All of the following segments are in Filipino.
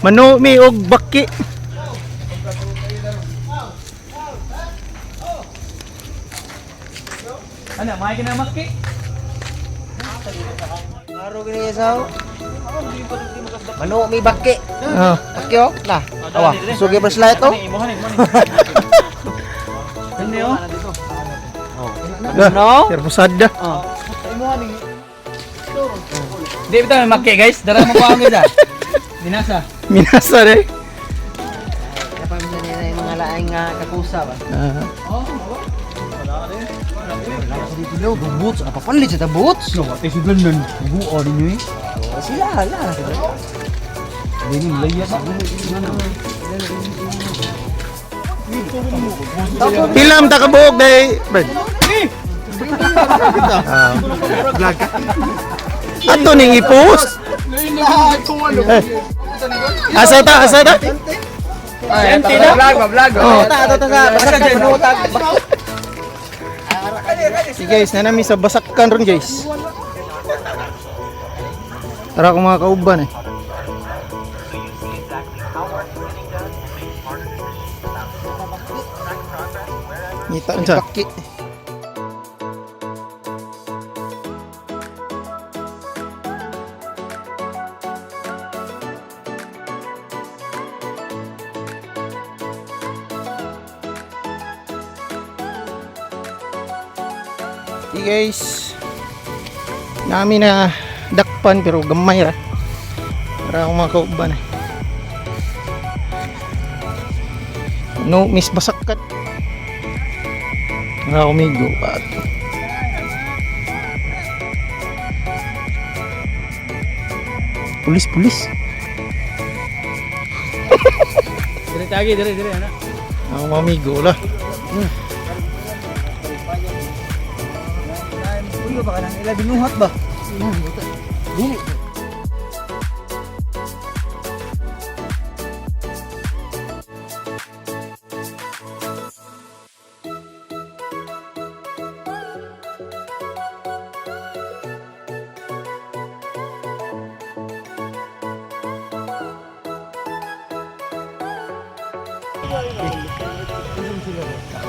Manumi og baki. Ano, may kinamaki? Araw gini isaw. Mano mi baki. Ah, Baki oh. Nah. Awa, sugi berslight to. Ano yun? no? Terpusada. Di bitaw may maki guys. Dara mo pa ang ganda. Binasa. Minasa rin. Dapat minsan yung mga laing kakusa ba? Dito boots apa palit sa boots? No, ate si Glennon. Buo din yun eh. Sila hala. Hindi mo layas. Pilam ta kabuok day. Brad. Vlog ka. Ato ning i-post. Asa ta? Empty na? Vlog. Oh. Ata sa basakan manutag. Si guys, nanami sa basakkan ron guys. Tara ko mga kauban eh. Ngita sa baki. Okay guys, nami na dakpan pero gamay ra. Para akong mga kauban eh. No miss basakkat. Para umigo pa. Pulis. Dire tagi, dire ana. Ako mamigo lah. Ulo ba kanang ila binuhat ba? Dili.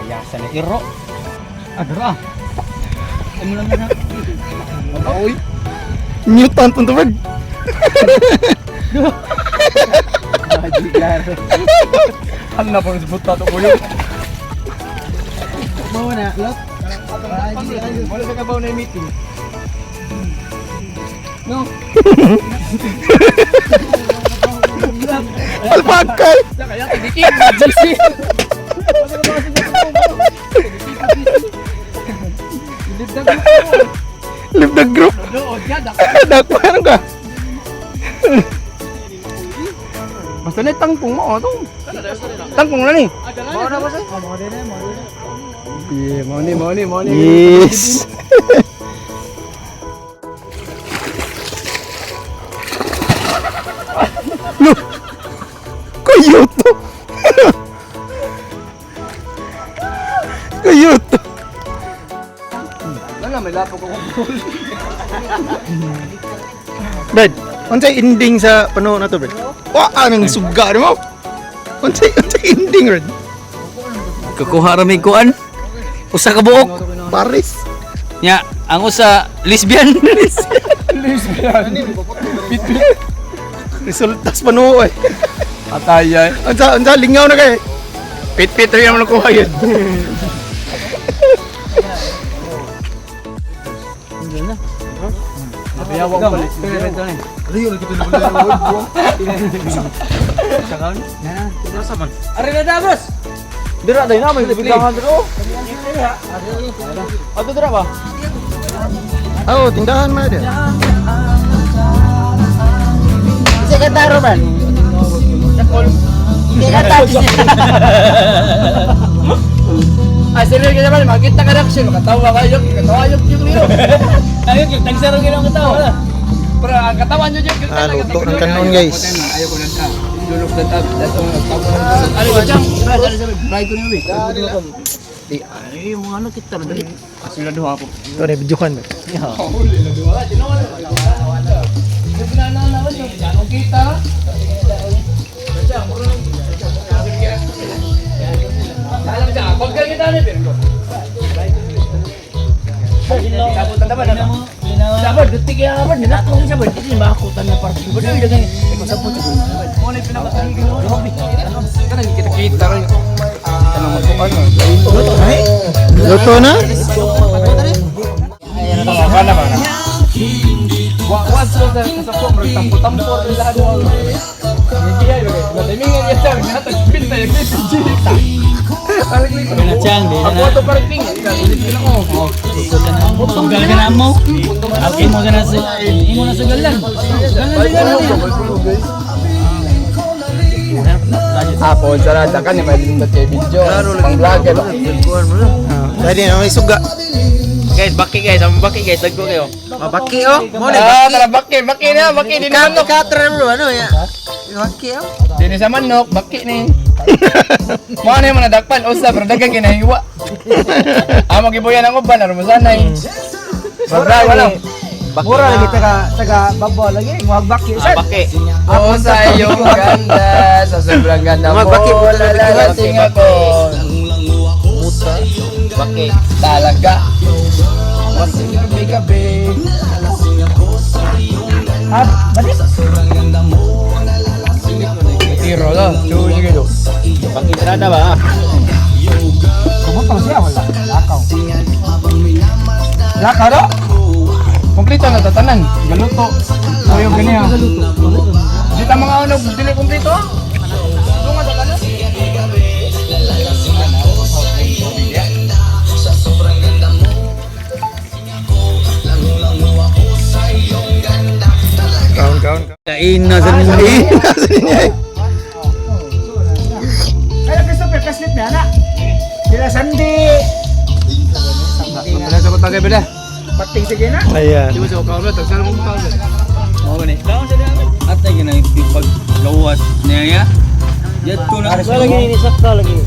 Yasan na iro. Adra. Ano lang na? Oy. Mutant punto Brad. Ano na po sebut tato ko yun? Mau na lot. Wala sa kabaw na meeting. No. Alpakay. Kaya tigikin. Live the group. Dakpan ka. Basta na tangkong mo to. Tangkong na ni. Mau na ba sa? Yeah, money. Yes. Look. Kayuto. Kayuto. Wala may lapok ako. Brad, unsay ending sa pano na to, Brad? Wa anang suga mo. Unsay ending, Brad? Kukuha ra may kuan. Usa ka buok. Paris. Nya, ang usa lesbian. Resultas pano eh. Ataya. Unsa lingaw na kay. Pit rin naman kuha yun. Biyawag pa ulit. Riyo lagi tu na wala. Sakaon? Ari na dabos. Dira day na may bigangan diro. Ato dira ba? Oh, tindahan man dia. Sige ka taro man. Sige ka taro. Ay, sila ka naman, makita ka reaction, katawa kayo yung liyo. Ayun, yung tagsaro kayo ng katawa. Pero ang katawan nyo dyan, Luto ng kanon guys. ayaw ko lang ta. Lulok na ta. Ano ba dyan? Try ko niyo, eh. Ay, yung mga ano kita na dali. Sila duha po. Ito na videohan ba? Huli na duha. Tinawa na. Yung pinananawan nyo, kita. Dapat detik ya dapat nila kung sa bird hindi makutan na parking. Bodo yung dagang ikot sa puto. Mo na pinakatigil mo. Kana kita rin. Kana mo ano. Luto na? Kana ba na? Wa so sa po tampo lahat mo. Hindi ay ba. Natimingan niya sa nata pinta yung jita. Ako to parking. Ikaw ko. Gagana mo. Imo na sa galan. Hapon sa rada kan may lindot kay video. Pang vlogger. Dali na may suga. Guys, baki guys, dagko kayo. Mabaki oh. Tara baki na, baki din naman. Katran mo ano ya? Mabaki oh. Dini sa manok, baki ni. Mo ano yung nadakpan usa pero dagang kinahiwa. Amo gibuyan ang uban aron masanay. Wala. Mura lagi taga babaw lagi, magbaki sa. Baki. Oo sa iyong ganda, sa sobrang ganda mo. Magbaki po talaga. Lalating ako. Baki. Talaga. Masing gabi. Badis. Tiro lo, sige do. Baki terada ba? Kumutang siya wala. Lakaw do? Kompleto na tatanan. Galuto. Ayo gani ha. Di ta mga ano dili kompleto. Dunga tatanan. Kaun. Kain na sa ninyo. Kaya Christopher, kaslit na anak. Sila Sandy. Wala sa patagay bala. Pating sige na. Ayan. Di ba sa kaun to? Saan mo kaun? Mo gani. Kaon sa dami. At lagi na ipaggawas niya. Yat ko na. Lagi ni sakta lagi.